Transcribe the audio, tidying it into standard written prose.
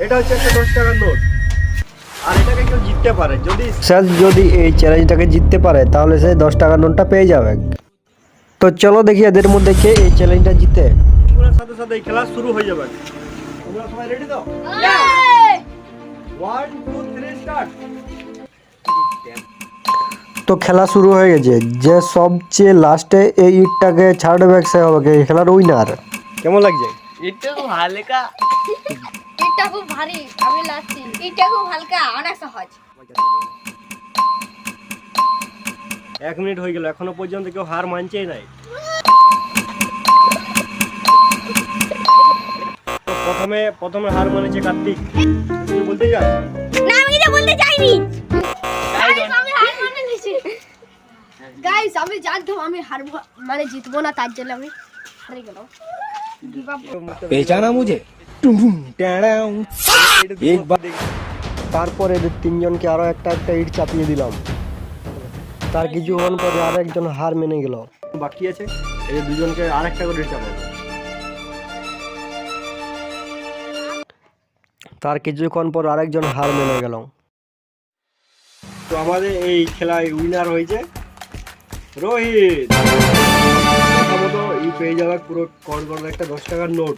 এটা হচ্ছে একটা 10 টাকার নোট। আর এটাকে কেউ জিততে পারে, যদি এই চ্যালেঞ্জটাকে জিততে পারে তাহলে সে 10 টাকার নোটটা পেয়ে যাবে। তো চলো দেখি এদের মধ্যে কে এই চ্যালেঞ্জটা জিতে। পুরো সাথে সাথে এই খেলা শুরু হয়ে যাবে। তোমরা সবাই রেডি তো? 1 2 3 স্টার্ট। তো খেলা শুরু হয়ে গেছে। যে সবচেয়ে লাস্টে এই ইটটাকে ছাড়বে সে হবে এই খেলার উইনার। কেমন লাগছে? এটা খুব হালকা। এটা খুব ভারী, আমি লাচ্ছি। এটা খুব হালকা, অনেক সহজ। 1 মিনিট হয়ে গেল, এখনো পর্যন্ত কেউ হার মানছেই নাই। তো প্রথমে হার মানেছে কার্তিক। তুই বলতে চাস? না, আমি এটা বলতে চাইনি। গাইস, আমি হার মানে নিয়েছি। গাইস, আমি জানতাম আমি হারবো, মানে জিতবো না, তার জন্য আমি হারে গেলাম। पहचाना मुझे एक बार তারপরে এদের তিনজনকে আরো একটা একটা ইট চাপিয়ে দিলাম। তার কিছুক্ষণ পরে আর একজন হার মেনে গেল। বাকি আছে এই দুজনকে আরেকটা করে ইট চাপাবো। তার কিছুক্ষণ পর আরেকজন হার মেনে গেল। তো আমাদের এই খেলায় উইনার হয়েছে রোহিত। প্রথমত এই পেয়ে যাবে পুরো কড়কড় একটা 10 টাকার নোট।